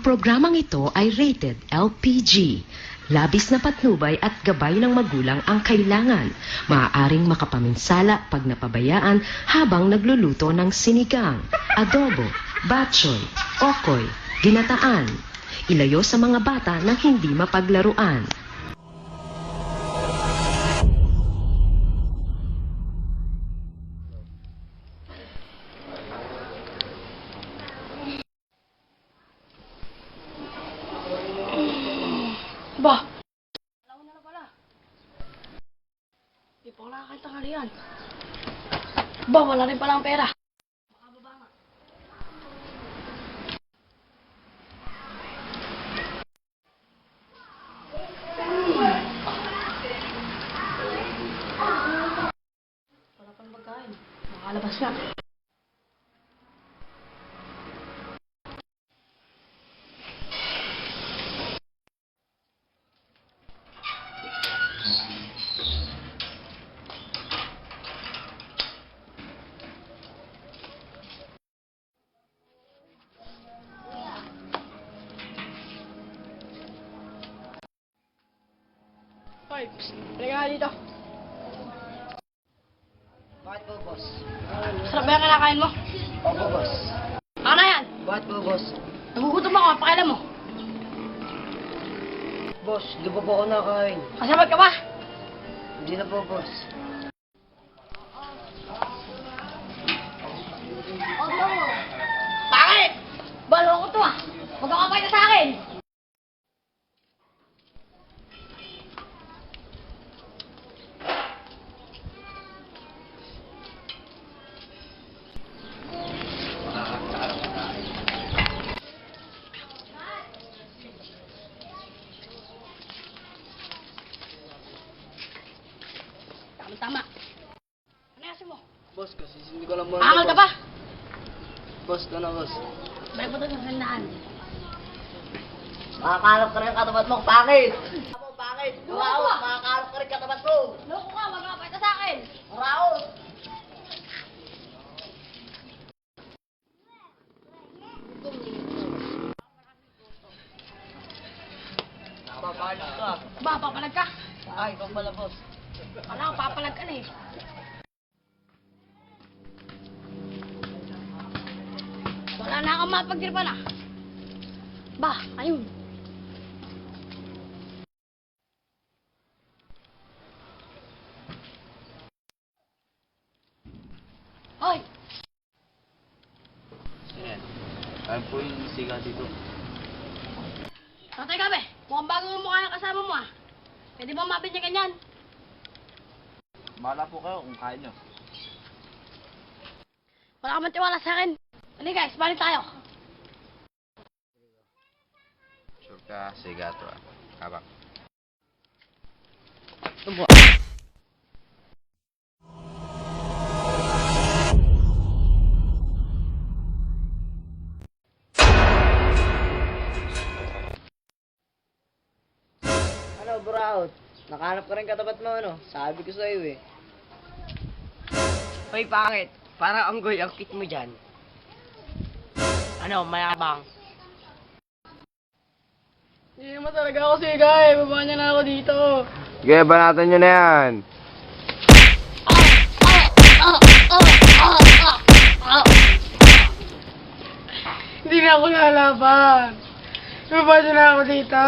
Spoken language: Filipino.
programang ito ay rated LPG. Labis na patnubay at gabay ng magulang ang kailangan. Maaaring makapaminsala pag napabayaan habang nagluluto ng sinigang, adobo, batchoy, okoy, ginataan. Ilayo sa mga bata nang hindi mapaglaruan. Ba? Alam na pala. Di pa ako nakakain tanghalian. Ba, wala rin palang pera. Makababa nga. Wala pang pagkain. Makalabas nga. Hoy, psst, halika nga dito. Bakit po, boss? Sarap ba yung kinakain mo? Opo, boss. Ano na yan? Bakit po, boss? Nagugutom ako, pakialam mo. Boss, di ba po ako nakain? Kasabot ka ba? Hindi na po, boss. Bakit? Balo ko to ah. Huwag ka kapay na sa akin. Tama. Ano yasin mo? Boss, kasi hindi ko lang Angal ka ba? Boss, ito na, boss. Balik mo doon sa sandaan. Makakalap ka rin ang katapat mo. Pangit! Ako, pangit! Wow! Raos! Makakalap ka rin katapat mo. Loko ka, wag ka kapay na sa akin. Raos! Papalag ka. Ba, papalag ka? Ay, ikaw pala, boss. Wala ko, papalag ka na eh. Wala na akong mapagdiripan ah. Ba, ayun. Hoy! Ayan. Ayun po yung siga dito. Tatay ka be, mukhang bagong mukha yung kasama mo ah. Pwede ba mabinyagan yan? Bahala po kayo kung kaya nyo. Wala ka man tiwala sa akin. Halika guys, balik tayo. Sure ka, siga to ah. Kabak. Ano, Buraot? Nakahanap ka rin katapat mo, ano? Sabi ko sa'yo eh. Hoy, pangit. Para anggoy ang kit mo dyan. Ano, mayabang? Hindi naman talaga ako siga eh. Baba niya na ako dito. Sige, banatan nyo na yan. Hindi na ako lalaban. Baba niya na ako dito.